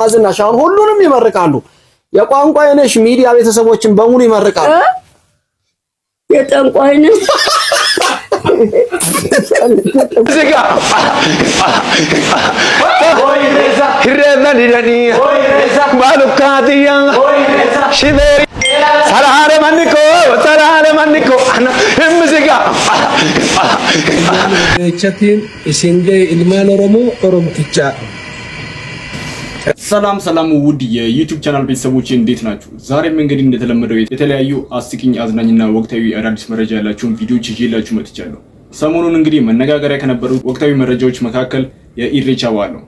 አዝናሻውን ሁሉንም ይመርቃሉ። የቋንቋ የነሽ ሚዲያ ቤተሰቦችን በሙሉ ይመርቃሉ። የጠንቋይ ነሽ ዝጋ ይረዳልዳኒ ባሉካዲያ ሽበሪ ሰላለ ማንኮ አና እምዝጋ ቸቲን ኢሲንገ ኢልማን ኦሮምቲቻ ሰላም ውድ የዩቲዩብ ቻናል ቤተሰቦች እንዴት ናችሁ? ዛሬም እንግዲህ እንደተለመደው የተለያዩ አስቂኝ አዝናኝና ወቅታዊ አዳዲስ መረጃ ያላችሁን ቪዲዮዎች ይዤላችሁ መጥቻለሁ። ሰሞኑን እንግዲህ መነጋገሪያ ከነበሩ ወቅታዊ መረጃዎች መካከል የኢሬቻ በዓል ነው።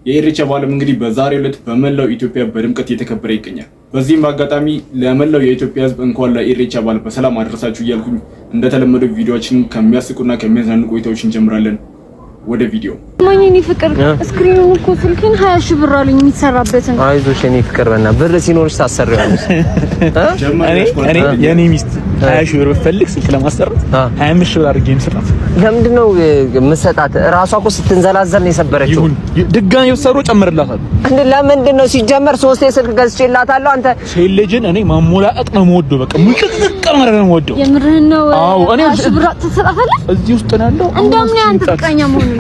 የኢሬቻ በዓልም እንግዲህ በዛሬው ዕለት በመላው ኢትዮጵያ በድምቀት እየተከበረ ይገኛል። በዚህም አጋጣሚ ለመላው የኢትዮጵያ ሕዝብ እንኳን ለኢሬቻ በዓል በሰላም አደረሳችሁ እያልኩኝ እንደተለመደው ቪዲዮዎችን ከሚያስቁና ከሚያዝናኑ ቆይታዎች እንጀምራለን። ወደ ቪዲዮ ማንኝ ፍቅር ስክሪኑን እኮ ስልክን 20 ሺህ ብር አለኝ የሚሰራበትን። አይዞሽ እኔ ፍቅር በእና ብር ሲኖርሽ ታሰሪዋለሽ። እኔ የኔ ሚስት 20 ሺህ ብር ብፈልግ ስልክ ለማሰራት 25 ሺህ ብር አድርጌ የምሰጣት። ለምንድን ነው የምሰጣት? እራሷ እኮ ስትንዘላዘል ነው የሰበረችው። ድጋሚ ወሰሮ ጨምርላታል። እንዴ ለምንድን ነው ሲጀመር 3 ስልክ ገዝቼላታለሁ። አንተ ሴት ልጅን እኔ ማሞላቀቅ ነው የምወደው። በቃ ሙልቅቅ ማድረግ ነው የምወደው። የምርህን ነው? አዎ እኔ ብር ትሰጣታለህ እዚህ ውስጥ ነው ያለው። እንደውም ነው አንተ ፍቅረኛ መሆኑን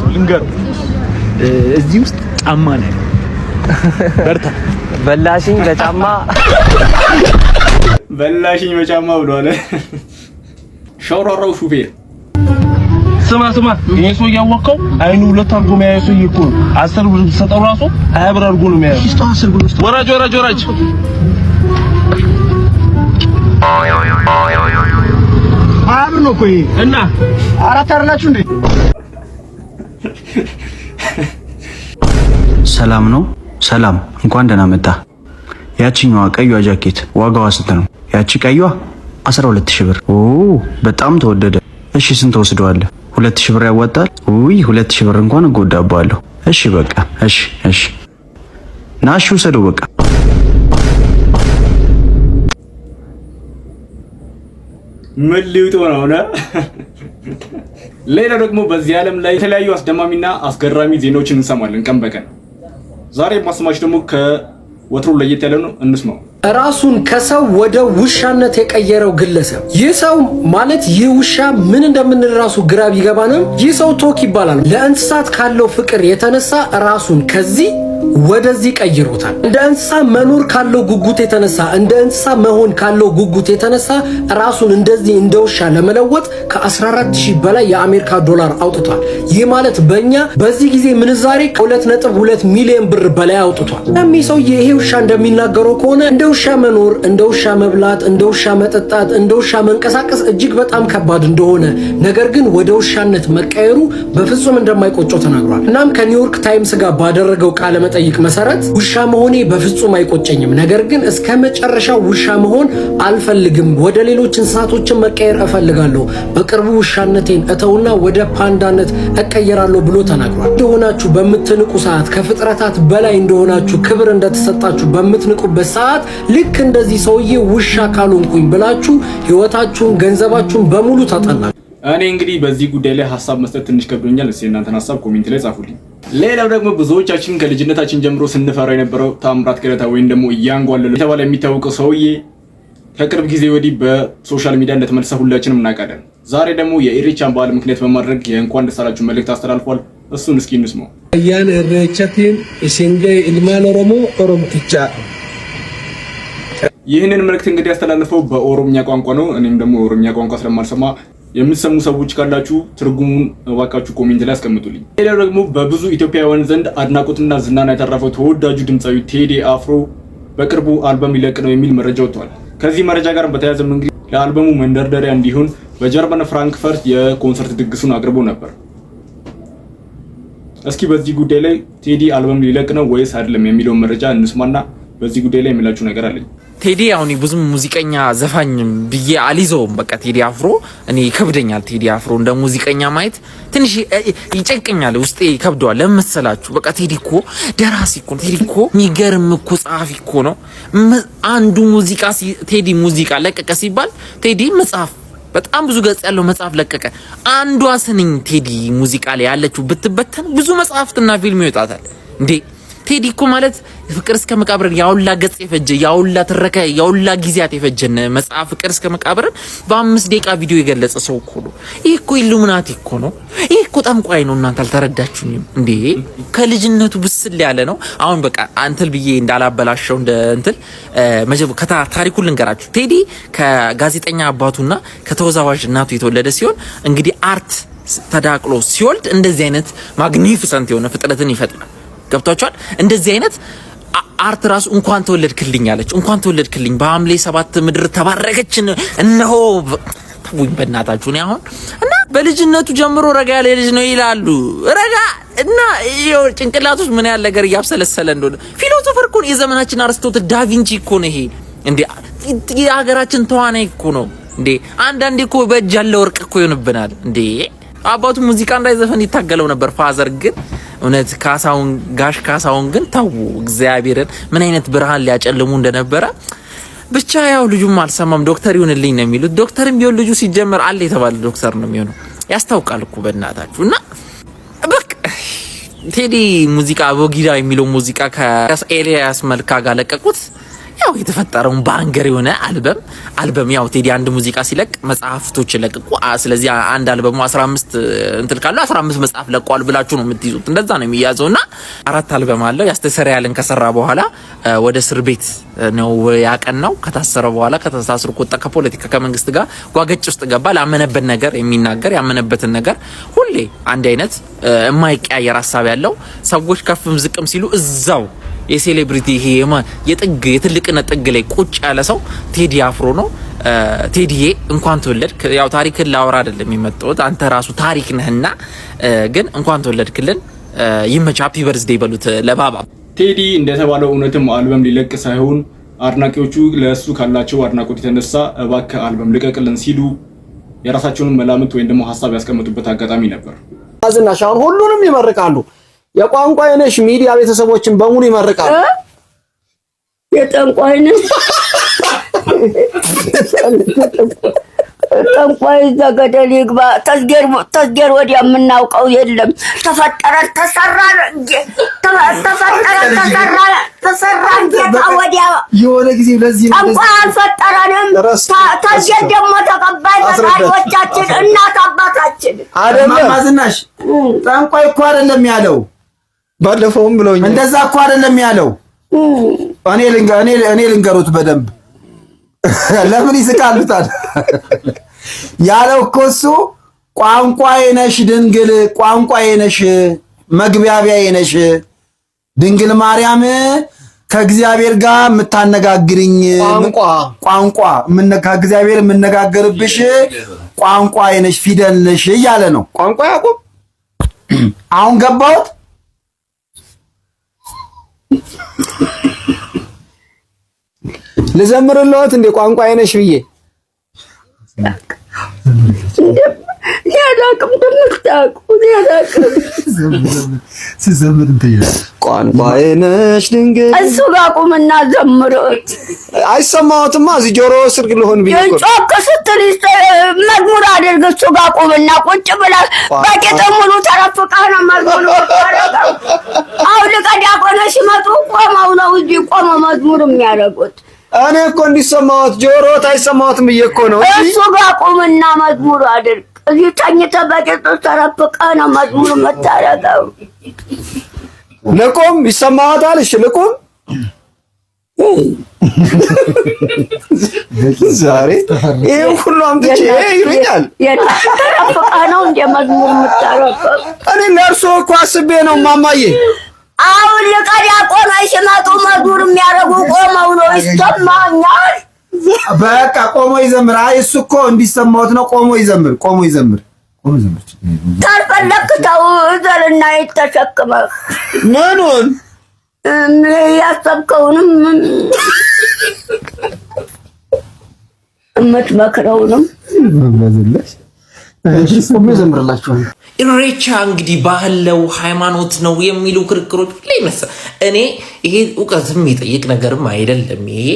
ልንገር እዚህ ውስጥ ጫማ ነው። በርታ በላሽኝ በጫማ ብሏል ሾሮሮው ሹፌር። ስማ ይሄ ሰው ያወቀው አይኑ ሁለት አርጎ የሚያየው ሰው እኮ 10 ብር ሰጠው ራሱ 20 ብር አርጎ ነው የሚያየው። እስቲ 10 ብር ወራጅ አብር ነው ቆይ እና አራት አይደላችሁ እንዴ? ሰላም ነው። ሰላም እንኳን ደህና መጣ። ያቺኛዋ ቀይዋ ጃኬት ዋጋዋ ስንት ነው? ያቺ ቀይዋ 12000 ብር። ኦ በጣም ተወደደ። እሺ ስንት ወስደዋለህ? 2000 ብር ያዋጣል? ውይ 2000 ብር እንኳን እጎዳባለሁ። እሺ በቃ እሺ ናሽ ውሰደው በቃ። ምን ሊውጡ ነው? ሌላ ደግሞ በዚህ ዓለም ላይ የተለያዩ አስደማሚና አስገራሚ ዜናዎችን እንሰማለን ቀን በቀን። ዛሬ ማስማች ደግሞ ከወትሮ ለየት ያለ ነው፣ እንስማው። ራሱን ከሰው ወደ ውሻነት የቀየረው ግለሰብ ይህ ሰው ማለት ይህ ውሻ ምን እንደምንል ራሱ ግራ ቢገባንም ይህ ሰው ቶክ ይባላል። ለእንስሳት ካለው ፍቅር የተነሳ ራሱን ከዚህ ወደዚህ ቀይሮታል። እንደ እንስሳ መኖር ካለው ጉጉት የተነሳ እንደ እንስሳ መሆን ካለው ጉጉት የተነሳ ራሱን እንደዚህ እንደ ውሻ ለመለወጥ ከ14000 በላይ የአሜሪካ ዶላር አውጥቷል። ይህ ማለት በእኛ በዚህ ጊዜ ምንዛሬ ከ2.2 ሚሊዮን ብር በላይ አውጥቷል። ለሚ ሰው ይሄ ውሻ እንደሚናገረው ከሆነ እንደ ውሻ መኖር፣ እንደ ውሻ መብላት፣ እንደ ውሻ መጠጣት፣ እንደ ውሻ መንቀሳቀስ እጅግ በጣም ከባድ እንደሆነ ነገር ግን ወደ ውሻነት መቀየሩ በፍጹም እንደማይቆጨው ተናግሯል። እናም ከኒውዮርክ ታይምስ ጋር ባደረገው ቃለ መጠይቅ መሰረት ውሻ መሆኔ በፍጹም አይቆጨኝም፣ ነገር ግን እስከ መጨረሻው ውሻ መሆን አልፈልግም፣ ወደ ሌሎች እንስሳቶችን መቀየር እፈልጋለሁ፣ በቅርቡ ውሻነቴን እተውና ወደ ፓንዳነት እቀየራለሁ ብሎ ተናግሯል። እንደሆናችሁ በምትንቁ ሰዓት ከፍጥረታት በላይ እንደሆናችሁ ክብር እንደተሰጣችሁ በምትንቁበት ሰዓት ልክ እንደዚህ ሰውዬ ውሻ ካልሆንኩኝ ብላችሁ ህይወታችሁን ገንዘባችሁን በሙሉ ታጣላችሁ። እኔ እንግዲህ በዚህ ጉዳይ ላይ ሐሳብ መስጠት ትንሽ ከብዶኛል። እስኪ እናንተን ሐሳብ ኮሜንት ላይ ጻፉልኝ። ሌላው ደግሞ ብዙዎቻችን ከልጅነታችን ጀምሮ ስንፈራው የነበረው ታምራት ገለታ ወይም ደግሞ እያንጓለለ የተባለ የሚታወቀው ሰውዬ ከቅርብ ጊዜ ወዲህ በሶሻል ሚዲያ እንደተመለሰ ሁላችንም እናውቃለን። ዛሬ ደግሞ የኢሬቻን በዓል ምክንያት በማድረግ የእንኳን ደስ አላችሁ መልእክት አስተላልፏል። እሱን እስኪ እንስማው። ያን ኢሬቻቲን ኢሲንገ ኢልማን ኦሮምቲቻ ይህንን መልእክት እንግዲህ ያስተላልፈው በኦሮምኛ ቋንቋ ነው። እኔም ደግሞ ኦሮምኛ ቋንቋ ስለማልሰማ የምትሰሙ ሰዎች ካላችሁ ትርጉሙን እባካችሁ ኮሜንት ላይ አስቀምጡልኝ። ሌላው ደግሞ በብዙ ኢትዮጵያውያን ዘንድ አድናቆትና ዝናን ያተረፈው ተወዳጁ ድምፃዊ ቴዲ አፍሮ በቅርቡ አልበም ሊለቅ ነው የሚል መረጃ ወጥቷል። ከዚህ መረጃ ጋር በተያያዘ እንግዲህ ለአልበሙ መንደርደሪያ እንዲሆን በጀርመን ፍራንክፈርት የኮንሰርት ድግሱን አቅርቦ ነበር። እስኪ በዚህ ጉዳይ ላይ ቴዲ አልበም ሊለቅ ነው ወይስ አይደለም የሚለውን መረጃ እንስማና በዚህ ጉዳይ ላይ የሚላችሁ ነገር አለኝ። ቴዲ አሁን ብዙም ሙዚቀኛ ዘፋኝ ብዬ አልይዘውም። በቃ ቴዲ አፍሮ እኔ ይከብደኛል። ቴዲ አፍሮ እንደ ሙዚቀኛ ማየት ትንሽ ይጨንቀኛል፣ ውስጤ ይከብደዋል። ለምሳላችሁ በቃ ቴዲ እኮ ደራሲ እኮ ቴዲ እኮ የሚገርም እኮ ጸሐፊ እኮ ነው። አንዱ ሙዚቃ ቴዲ ሙዚቃ ለቀቀ ሲባል ቴዲ መጽሐፍ በጣም ብዙ ገጽ ያለው መጽሐፍ ለቀቀ። አንዷ ስንኝ ቴዲ ሙዚቃ ላይ ያለችው ብትበተን ብዙ መጽሐፍትና ፊልም ይወጣታል እንዴ። ቴዲ እኮ ማለት ፍቅር እስከ መቃብርን ያውላ ገጽ የፈጀ ያውላ ተረከ ያውላ ጊዜያት የፈጀነ መጽሐፍ ፍቅር እስከ መቃብርን በ5 ደቂቃ ቪዲዮ የገለጸ ሰው እኮ ነው። ይሄ እኮ ኢሉሚናቲ እኮ ነው። ይሄ እኮ ጠንቋይ ነው። እናንተ አልተረዳችሁኝም እንዴ? ከልጅነቱ ብስል ያለ ነው። አሁን በቃ አንተል ብዬ እንዳላበላሸው እንደ እንትን ታሪኩን ልንገራችሁ። ቴዲ ከጋዜጠኛ አባቱና ከተወዛዋዥ እናቱ የተወለደ ሲሆን እንግዲህ አርት ተዳቅሎ ሲወልድ እንደዚህ አይነት ማግኒፊሰንት የሆነ ፍጥረትን ይፈጥራል። ገብቷቸዋል። እንደዚህ አይነት አርት ራሱ እንኳን ተወለድክልኝ አለች። እንኳን ተወለድክልኝ በሐምሌ 7 ምድር ተባረከች። እነሆ ተውኝ በእናታችሁ ነው አሁን እና በልጅነቱ ጀምሮ ረጋ ያለ ልጅ ነው ይላሉ። ረጋ እና ይሄው ጭንቅላቱ ምን ያለ ነገር ያብሰለሰለ እንደሆነ ፊሎሶፈር እኮ ነው። የዘመናችን አርስቶትል ዳቪንቺ እኮ ነው ይሄ እንዴ። የሀገራችን ተዋናይ እኮ ነው እንዴ። አንዳንዴ እኮ በእጅ ያለ ወርቅ እኮ ይሆንብናል እንዴ። አባቱ ሙዚቃ እንዳይዘፈን ይታገለው ነበር። ፋዘር ግን እውነት ጋሽ ካሳውን ግን ተው እግዚአብሔርን ምን አይነት ብርሃን ሊያጨልሙ እንደነበረ ብቻ ያው ልጁም አልሰማም። ዶክተር ይሁንልኝ ነው የሚሉት። ዶክተርም ቢሆን ልጁ ሲጀመር አለ የተባለ ዶክተር ነው የሚሆነው። ያስታውቃል እኮ በእናታችሁ እና በቃ ቴዲ ሙዚቃ ቦጊዳ የሚለው ሙዚቃ ከኤልያስ መልካ ጋር ለቀቁት። ያው የተፈጠረውን ባንገር የሆነ አልበም ያው ቴዲ አንድ ሙዚቃ ሲለቅ መጽሐፍቶች ለቀቁ። ስለዚህ አንድ አልበሙ 15 እንትን ካለው 15 መጽሐፍ ለቋል ብላችሁ ነው የምትይዙት። እንደዛ ነው የሚያዘውና 4 አልበም አለው። ያስተሰሪያልን ከሰራ በኋላ ወደ እስር ቤት ነው ያቀናው። ከታሰረ በኋላ ከተሳስሩ ቆጣ ከፖለቲካ ከመንግስት ጋር ጓገጭ ውስጥ ገባ። ላመነበት ነገር የሚናገር ያመነበትን ነገር ሁሌ አንድ አይነት የማይቀያየር ሐሳብ ያለው ሰዎች ከፍም ዝቅም ሲሉ እዛው የሴሌብሪቲ ይሄ የጥግ የትልቅነት ጥግ ላይ ቁጭ ያለ ሰው ቴዲ አፍሮ ነው። ቴዲዬ እንኳን ተወለድክ። ያው ታሪክን ላወራ አይደለም የመጣሁት አንተ ራሱ ታሪክ ነህና፣ ግን እንኳን ተወለድክልን። ይመች ሃፒ በርዝዴይ በሉት ለባባ። ቴዲ እንደተባለው እውነትም አልበም ሊለቅ ሳይሆን አድናቂዎቹ ለሱ ካላቸው አድናቆት የተነሳ እባክህ አልበም ልቀቅልን ሲሉ የራሳቸውን መላምት ወይም ደግሞ ሐሳብ ያስቀመጡበት አጋጣሚ ነበር። ዝናሽ አሁን ሁሉንም ይመርቃሉ። የቋንቋ የነሽ ሚዲያ ቤተሰቦችን በሙሉ ይመርቃሉ። የጠንቋይነሽ ጠንቋይ ዘገደል ይግባ። ተዝገር ወዲያ የምናውቀው የለም። ተፈጠረ ተሰራ ጌታ ወዲያ የሆነ ጊዜ ለዚህ ጠንቋይ አልፈጠረንም። ተዝገር ደግሞ ተቀባይ ፈጣሪዎቻችን እናት አባታችን አይደለም። ዝናሽ ጠንቋይ እኮ አይደለም ያለው። ባለፈውም ብለውኝ እንደዛ እኮ አይደለም ያለው። እኔ ልንገሩት በደንብ ለምን ይስቃሉ ታዲያ? ያለው እኮ እሱ ቋንቋዬ ነሽ ድንግል፣ ቋንቋዬ ነሽ፣ መግባቢያዬ ነሽ ድንግል ማርያም፣ ከእግዚአብሔር ጋር የምታነጋግርኝ ቋንቋ ከእግዚአብሔር የምነጋገርብሽ ቋንቋዬ ነሽ፣ ፊደል ነሽ እያለ ነው። ቋንቋ ያዕቆብ አሁን ገባሁት። ልዘምርልዎት እንደ ቋንቋዬ ነሽ ብዬ ያላቅም ደምታቁ ያላቅም ሲዘምር ቋንቋዬ ነሽ ድንግል እሱ ጋር ቁምና ዘምሮት አይሰማዎትማ። እዚህ ጆሮ ስር ልሆን ብዬ ጮክ ስትል መዝሙር አድርግ። እሱ ጋር ቁምና ቁጭ ብላ በቂጥ ሙሉ ተረፍቃ ነው መዝሙር ወጣረጋው። አሁን ለቀዳቆነ ሲመጡ ቆመው ነው እንጂ ቆመው መዝሙር የሚያደርጉት። እኔ እኮ እንዲሰማዎት ጆሮት አይሰማዎትም ብዬ እኮ ነው። እሱ ጋር ቁምና መዝሙር አድርግ። እዚህ ተኝተህ በቂጥ ተረፍቃ ነው መዝሙር የምታደርገው። ልቁም ይሰማዎታል? እሺ ልቁም። ዛሬ ይሄ ሁሉ አምጥቼ ይሉኛል። ተረፍቃ ነው እንደ መዝሙር የምታደርገው። እኔ ለእርሶ እኮ አስቤ ነው ማማዬ። አሁን ለቀዳቆና ሲመጡ መዝሙር የሚያደርጉ ቆመው ነው ይሰማኛል። በቃ ቆሞ ይዘምር። አይ እሱ እኮ እንዲሰማዎት ነው። ቆሞ ይዘምር። ካልፈለክ ተው እዘልና የተሸክመህ ምኑን ያሰብከውንም የምትመክረውንም ቆሞ ይዘምርላችኋል። ኢሬቻ እንግዲህ ባህል ነው ሃይማኖት ነው የሚሉ ክርክሮች ላይ መሰ እኔ ይሄ እውቀትም የሚጠይቅ ነገርም አይደለም። ይሄ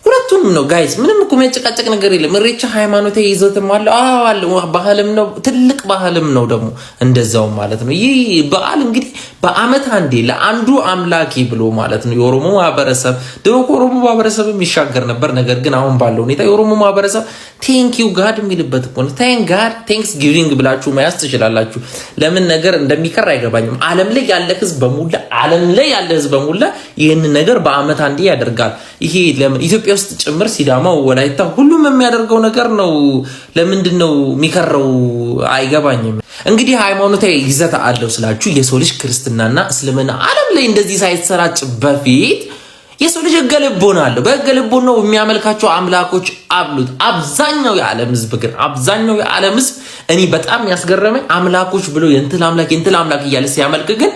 ሁለቱም ነው ጋይስ። ምንም እኮ የሚያጨቃጨቅ ነገር የለም። እሬቻ ሃይማኖታዊ ይዘትም አለው ባህልም ነው፣ ትልቅ ባህልም ነው ደግሞ እንደዛው ማለት ነው። ይህ በዓል እንግዲህ በአመት አንዴ ለአንዱ አምላኪ ብሎ ማለት ነው የኦሮሞ ማህበረሰብ ድሮ ከኦሮሞ ማህበረሰብም ይሻገር ነበር። ነገር ግን አሁን ባለው ሁኔታ የኦሮሞ ማህበረሰብ ቴንክ ዩ ጋድ የሚልበት እኮ ነው። ቴንክ ጋድ ቴንክስ ጊቪንግ ብላችሁ መያዝ ትችላላችሁ። ለምን ነገር እንደሚከር አይገባኝም። ዓለም ላይ ያለ ህዝብ በሙላ ይህን ነገር በአመት አንዴ ያደርጋል። ይሄ ለምን ኢትዮጵያ ውስጥ ጭምር ሲዳማው፣ ወላይታ ሁሉም የሚያደርገው ነገር ነው። ለምንድን ነው የሚከረው? አይገባኝም። እንግዲህ ሃይማኖታዊ ይዘት አለው ስላችሁ የሰው ልጅ ክርስትናና እስልምና ዓለም ላይ እንደዚህ ሳይሰራጭ በፊት የሰው ልጅ ህገ ልቦና አለው። በህገ ልቦና ነው የሚያመልካቸው አምላኮች አሉት። አብዛኛው የዓለም ህዝብ እኔ በጣም ያስገረመኝ አምላኮች ብሎ የእንትን አምላክ እያለ ሲያመልክ ግን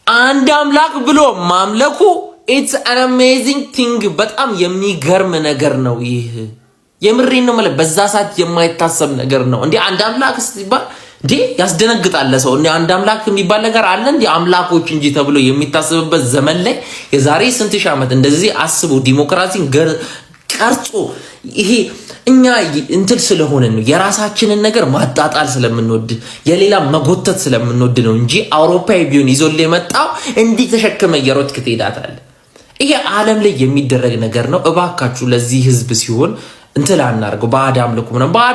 አንድ አምላክ ብሎ ማምለኩ it's an amazing thing። በጣም የሚገርም ነገር ነው። ይህ የምሬን ነው ማለት በዛ ሰዓት የማይታሰብ ነገር ነው። እንዴ አንድ አምላክ ሲባል እንዴ ያስደነግጣል ሰው። እንዴ አንድ አምላክ የሚባል ነገር አለ እንዴ? አምላኮች እንጂ ተብሎ የሚታሰብበት ዘመን ላይ የዛሬ ስንት ሺህ ዓመት እንደዚህ አስቡ። ዲሞክራሲን ቀርጾ ይሄ እኛ እንትን ስለሆነ ነው የራሳችንን ነገር ማጣጣል ስለምንወድ የሌላ መጎተት ስለምንወድ ነው እንጂ አውሮፓዊ ቢሆን ይዞል የመጣው እንዲህ ተሸክመ የሮጥክ ትሄዳታለህ። ይሄ ዓለም ላይ የሚደረግ ነገር ነው። እባካችሁ ለዚህ ህዝብ ሲሆን እንትን አናርገው። ባዕድ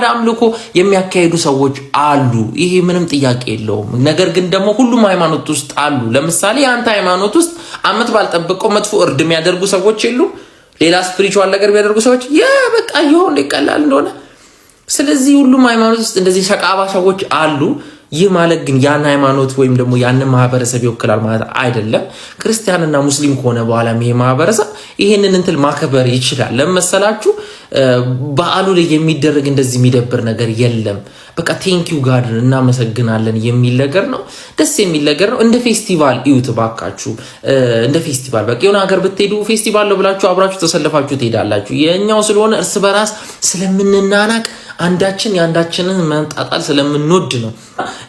አምልኮ የሚያካሂዱ ሰዎች አሉ። ይሄ ምንም ጥያቄ የለውም። ነገር ግን ደግሞ ሁሉም ሃይማኖት ውስጥ አሉ። ለምሳሌ አንተ ሃይማኖት ውስጥ አመት ባልጠበቀው መጥፎ እርድ የሚያደርጉ ሰዎች የሉ? ሌላ ስፒሪቹዋል ነገር የሚያደርጉ ሰዎች በቃ ይሁን ይቀላል እንደሆነ። ስለዚህ ሁሉም ሃይማኖት ውስጥ እንደዚህ ሸቃባ ሰዎች አሉ። ይህ ማለት ግን ያን ሃይማኖት ወይም ደግሞ ያን ማህበረሰብ ይወክላል ማለት አይደለም። ክርስቲያንና ሙስሊም ከሆነ በኋላ ይሄ ማህበረሰብ ይሄንን እንትን ማከበር ይችላል። ለምሳላችሁ በዓሉ ላይ የሚደረግ እንደዚህ የሚደብር ነገር የለም። በቃ ቴንክ ዩ ጋድ እናመሰግናለን የሚል ነገር ነው። ደስ የሚል ነገር ነው። እንደ ፌስቲቫል እዩት ባካችሁ። እንደ ፌስቲቫል በቃ የሆነ ሀገር ብትሄዱ ፌስቲቫል ነው ብላችሁ አብራችሁ ተሰልፋችሁ ትሄዳላችሁ። የኛው ስለሆነ እርስ በራስ ስለምንናናቅ አንዳችን የአንዳችንን መንጣጣል ስለምንወድ ነው።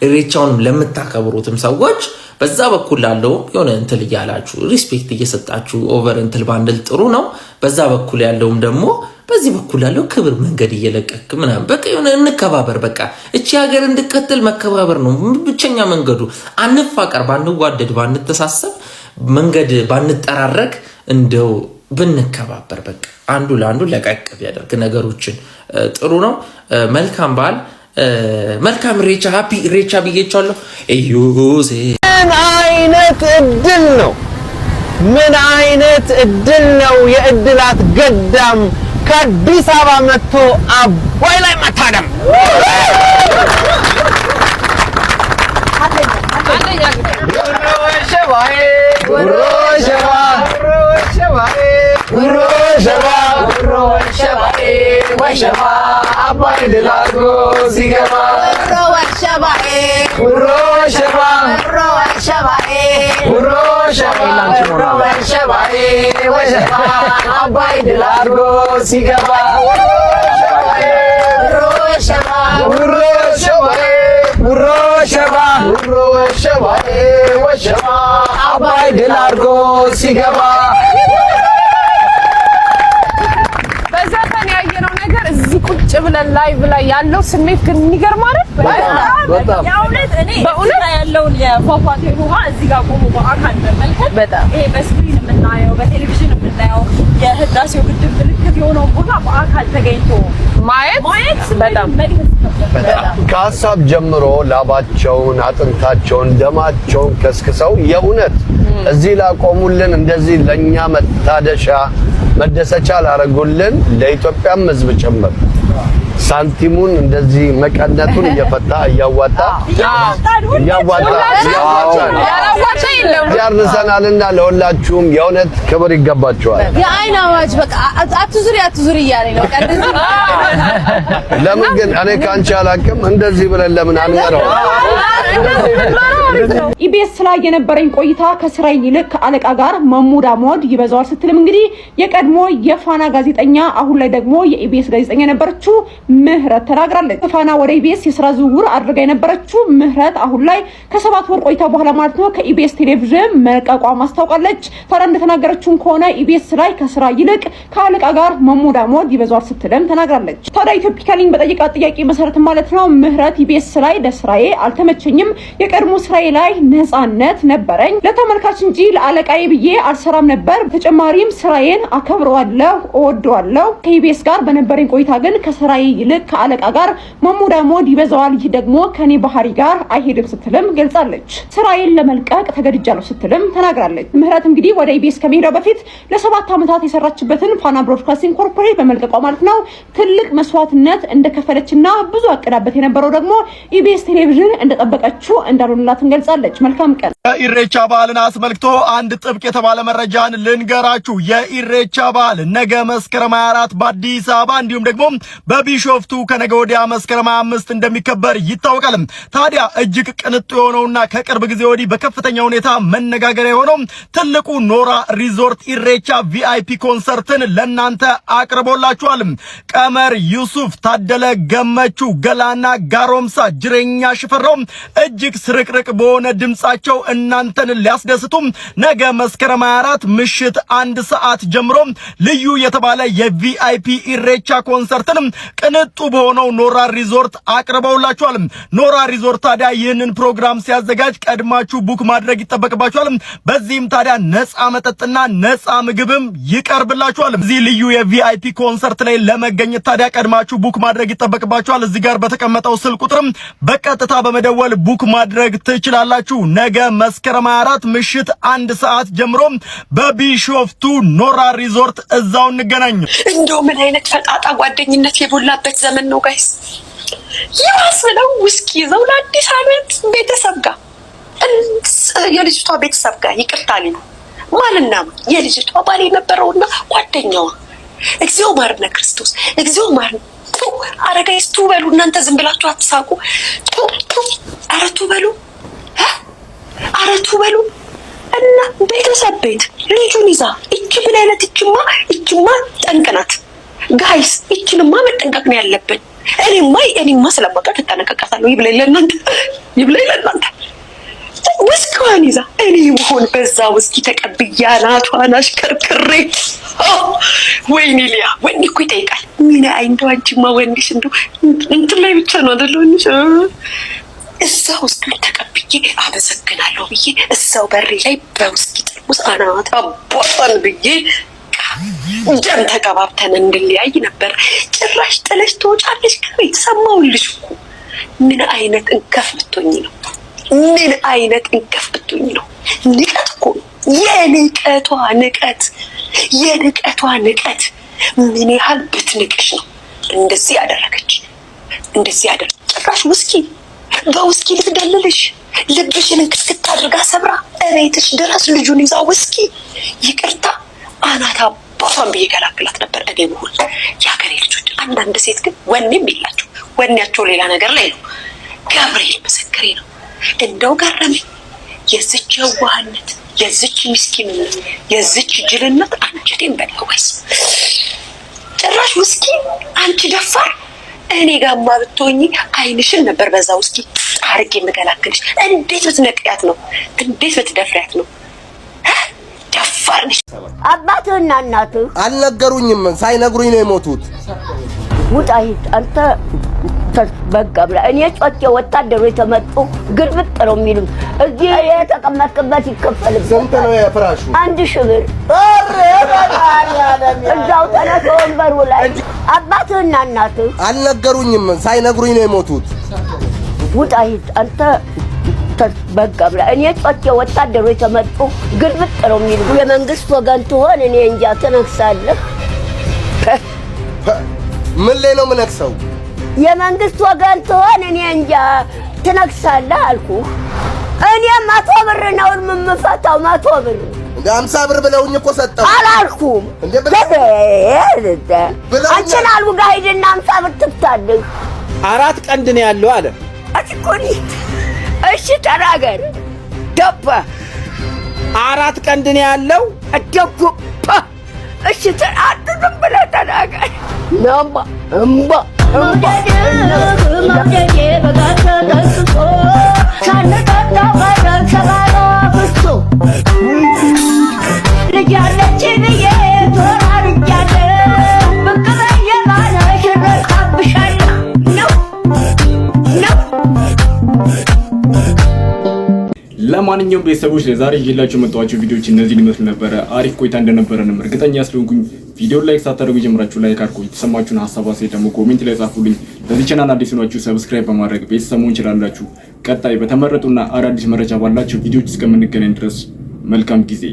ኢሬቻውንም ለምታከብሩትም ሰዎች በዛ በኩል ያለው የሆነ እንትን እያላችሁ ሪስፔክት እየሰጣችሁ ኦቨር እንትን ባንድል ጥሩ ነው። በዛ በኩል ያለውም ደግሞ በዚህ በኩል ያለው ክብር መንገድ እየለቀክ ምናምን በቃ የሆነ እንከባበር። በቃ እቺ ሀገር እንድትቀጥል መከባበር ነው ብቸኛ መንገዱ። አንፋቀር፣ ባንዋደድ፣ ባንተሳሰብ፣ መንገድ ባንጠራረግ፣ እንደው ብንከባበር በቃ አንዱ ለአንዱ ለቀቅ ቢያደርግ ነገሮችን ጥሩ ነው። መልካም በዓል፣ መልካም ኢሬቻ፣ ሃፒ ኢሬቻ ብዬቻለሁ። እዩዜ ምን አይነት እድል ነው! ምን አይነት እድል ነው! የእድላት ገዳም ከአዲስ አበባ መጥቶ አባይ ላይ መታደም። አባይ ድላጎ ሲገባ አባይ ድላጎ ሲገባ አባይ ድላጎ ሲገባ በዘፈን ያየነው ነገር እዚህ ቁጭ ብለን ላይቭ ላይ ያለው ስሜት ግን የሚገርም አይደል? በጣም ያውነት እኔ በእውነት ያለውን የፏፏቴውን ውሃ እዚህ ጋር ቆሞ በአካል መመልከት በጣም ይሄ በስክሪን የምናየው በቴሌቪዥን የምናየው የህዳሴው ግድብ ምልክት የሆነውን ቦታ በአካል ተገኝቶ ማየት በጣም ከሀሳብ ጀምሮ ላባቸውን፣ አጥንታቸውን፣ ደማቸውን ከስክሰው የእውነት እዚህ ላቆሙልን እንደዚህ ለኛ መታደሻ መደሰቻ ላረጉልን ለኢትዮጵያም ህዝብ ጭምር ሳንቲሙን እንደዚህ መቀነቱን እየፈታ እያዋጣ ያርሰናልና ለሁላችሁም የእውነት ክብር ይገባችኋል። የአይን አዋጅ በቃ አትዙሪ እያለኝ ነው። ለምን ግን እኔ ካንቺ አላቅም እንደዚህ ብለን ለምን አንቀረው? ኢቢኤስ ላይ የነበረኝ ቆይታ ከስራዬ ይልቅ ከአለቃ ጋር መሞዳሞድ ይበዛዋል ስትልም እንግዲህ የቀድሞ የፋና ጋዜጠኛ አሁን ላይ ደግሞ የኢቢኤስ ጋዜጠኛ የነበረችው ምህረት ተናግራለች። ፋና ወደ ኢቢኤስ የስራ ዝውውር አድርጋ የነበረችው ምህረት አሁን ላይ ከ7 ወር ቆይታ በኋላ ማለት ነው ከኢቢኤስ ቴሌቪዥን መልቀቋ ማስታወቃለች። ታዲያ እንደተናገረችው ከሆነ ኢቢኤስ ላይ ከስራ ይልቅ ከአለቃ ጋር መሞዳሞድ ይበዛዋል ስትልም ተናግራለች። ታዲያ ኢትዮፒካ ሊንክ በጠየቃት ጥያቄ መሰረት ማለት ነው ምህረት ኢቢኤስ ላይ ለስራዬ አልተመቸኝም፣ የቀድሞ ስራዬ ላይ ነፃነት ነበረኝ፣ ለተመልካች እንጂ ለአለቃዬ ብዬ አልሰራም ነበር። ተጨማሪም ስራዬን አከብረዋለሁ፣ እወደዋለሁ። ከኢቢኤስ ጋር በነበረኝ ቆይታ ግን ከስራዬ ይልቅ ከአለቃ ጋር መሞዳሞድ ይበዛዋል፣ ይህ ደግሞ ከኔ ባህሪ ጋር አይሄድም ስትልም ገልጻለች። ስራዬን ለመልቀቅ ተገድጃለሁ ስትልም ተናግራለች። ምህረት እንግዲህ ወደ ኢቢኤስ ከመሄዷ በፊት ለ7 ዓመታት የሰራችበትን ፋና ብሮድካስቲንግ ኮርፖሬት በመልቀቋ ማለት ነው ትልቅ መስዋዕትነት እንደከፈለችና ብዙ አቀዳበት የነበረው ደግሞ ኢቢኤስ ቴሌቪዥን እንደጠበቀችው እንዳልሆነላትን ገልጻለች። መልካም ቀን። የኢሬቻ በዓልን አስመልክቶ አንድ ጥብቅ የተባለ መረጃን ልንገራችሁ። የኢሬቻ በዓል ነገ መስከረም 24 በአዲስ አበባ እንዲሁም ደግሞ በቢሾፍቱ ከነገ ወዲያ መስከረም 25 እንደሚከበር ይታወቃል። ታዲያ እጅግ ቅንጡ የሆነውና ከቅርብ ጊዜ ወዲህ በከፍተኛ ሁኔታ መነጋገሪያ የሆነው ትልቁ ኖራ ሪዞርት ኢሬቻ ቪአይፒ ኮንሰርትን ለናንተ አቅርቦላችኋል። ቀመር ዩሱፍ፣ ታደለ ገመቹ፣ ገላና ጋሮምሳ፣ ጅሬኛ ሽፈራው እጅግ ስርቅርቅ በሆነ ድምጻቸው እናንተን ሊያስደስቱ ነገ መስከረም 24 ምሽት 1 ሰዓት ጀምሮ ልዩ የተባለ የቪአይፒ ኢሬቻ ኮንሰርትን ቅንጡ በሆነው ኖራ ሪዞርት አቅርበውላችኋል። ኖራ ሪዞርት ታዲያ ይህንን ፕሮግራም ሲያዘጋጅ ቀድማችሁ ቡክ ማድረግ ይጠበቅባችኋል። በዚህም ታዲያ ነፃ መጠጥና ነፃ ምግብም ይቀርብላችኋል። እዚህ ልዩ የቪአይፒ ኮንሰርት ላይ ለመገኘት ታዲያ ቀድማችሁ ቡክ ማድረግ ይጠበቅባችኋል። እዚህ ጋር በተቀመጠው ስልክ ቁጥርም በቀጥታ በመደወል ቡክ ማድረግ ትችላላችሁ። ነገ መስከረም 24 ምሽት 1 ሰዓት ጀምሮ በቢሾፍቱ ኖራ ሪዞርት እዛው እንገናኝ። እንደው ምን አይነት ፈጣጣ ጓደኝነት የቦላበት ዘመን ነው ጋይስ። ይመስለው ውስኪ ይዘው ለአዲስ ዓመት ቤተሰብ ጋር የልጅቷ ቤተሰብ ጋር ይቅርታ ሊሉ ማልና የልጅቷ ባል የነበረውና ጓደኛዋ እግዚኦ ማርነ ክርስቶስ እግዚኦ ማርነ አረጋይስ ቱበሉ። እናንተ ዝም ብላችሁ አትሳቁ። አረቱ በሉ አረቱ በሉ እና ቤተሰብ ቤት ልጁን ይዛ እቺ ምን አይነት እቺማ ጠንቅናት ጋይስ። እቺንማ መጠንቀቅ ነው ያለብን። እኔማ ስለማውቃት ተጠነቀቃታለሁ። ይብለኝ ለእናንተ ውስኪዋን ይዛ እኔ መሆን በዛ ውስኪ ተቀብያ ናቷን አሽከርክሬ ወይኔ ሊያ ወንድ እኮ ይጠይቃል። ምን አይንደው አንቺማ ወንድሽ እንደው እንትን ላይ ብቻ ነው አይደል? ወንድሽ እዛው ውስጥ ተቀብዬ አመሰግናለሁ ብዬ እዛው በሬ ላይ በውስኪ ጠርሙስ አናት አቦጣን ብዬ ደም ተቀባብተን እንድንለያይ ነበር። ጭራሽ ጥለሽ ትወጫለሽ ከቤት። ሰማሁልሽ እኮ። ምን አይነት እንከፍ ብትሆኝ ነው? ምን አይነት እንከፍ ብትሆኝ ነው? ንቀት እኮ የንቀቷ ንቀት ምን ያህል ብትንቅሽ ነው እንደዚህ ያደረገች? ጭራሽ ውስኪ በውስኪ ልትደልልሽ ልብሽን እንክትክት አድርጋ ሰብራ እቤትሽ ድረስ ልጁን ይዛ ውስኪ ይቅርታ አናታ ቦታን ብዬ ገላግላት ነበር። እኔ መሆን የሀገሬ ልጆች። አንዳንድ ሴት ግን ወኔም የላቸው። ወኔያቸው ሌላ ነገር ላይ ነው። ገብርኤል ምስክሬ ነው። እንደው ገረመኝ የዝች የዋህነት፣ የዝች ምስኪንነት፣ የዝች ጅልነት አንጀቴን በላው ጋይስ። ጭራሽ ውስኪ አንቺ ደፋር። እኔ ጋማ ብትሆኚ አይንሽን ነበር በዛ ውስኪ አርጌ የምገላግልሽ። እንዴት ብትነቅያት ነው? እንዴት ብትደፍሪያት ነው? ደፋር ነሽ። አባትህና እናትህ አልነገሩኝም። ሳይነግሩኝ ነው የሞቱት። ውጣ ሂድ አንተ በቃ ብላ። እኔ ጮቼ ወታደሮች ተመጡ ግልብጥ ነው የሚሉ እዚህ የተቀመጥክበት ይከፈልብህ። ስንት ነው የፍራሹ? 1000 ብር። እዛው ተነስ ወንበሩ ላይ። አባትህና እናትህ አልነገሩኝም። ሳይነግሩኝ ነው የሞቱት። ውጣ ሂድ አንተ በቃ ብላ። እኔ ጮቼ ወታደሮች ተመጡ ግልብጥ ነው የሚሉ የመንግስት ወገን ትሆን እኔ እንጃ ትነክሳለህ። ምን ላይ ነው የምነክሰው? የመንግስት ወገን ትሆን እኔ እንጃ ትነክሳለህ አልኩህ። እኔ 100 ብር ነው የምፈታው። 100 ብር 50 ብር ብለውኝ እኮ ሰጠው አላልኩም እንዴ? አንቺን አልኩ ጋር ሂድና 50 ብር ትፍታለህ። 4 ቀንድ ነው ያለው አለ። እሺ ተናገር ደባ 4 ቀንድ ነው ያለው። ደባ እሺ አትዝም ብለህ ተናገር። እምባ መውደዴ በጋር ተደስቶ ሳንጠጣው ቀደም ሰባሎ ፍሶ ልጅ አለችኝ ብዬ ተወራርጃለሁ። ብቅ በየማለሽ እረካብሻለሁ ነው። ለማንኛውም ቤተሰቦች ለዛሬ ይዤላችሁ መጣኋቸው ቪዲዮዎች እነዚህን ይመስሉ ነበረ። አሪፍ ቆይታ እንደነበረንም እርግጠኛ ስለሆንኩኝ ቪዲዮ ላይክ ሳታደርጉ ጀምራችሁ ላይክ አድርጉ። የተሰማችሁን ሀሳብ አስተያየት ደግሞ ኮሜንት ላይ ጻፉልኝ። ለዚህ ቻናል አዲስ ሆናችሁ ሰብስክራይብ በማድረግ ቤተሰብ መሆን ትችላላችሁ። ቀጣይ በተመረጡና አዳዲስ መረጃ ባላቸው ቪዲዮዎች እስከምንገናኝ ድረስ መልካም ጊዜ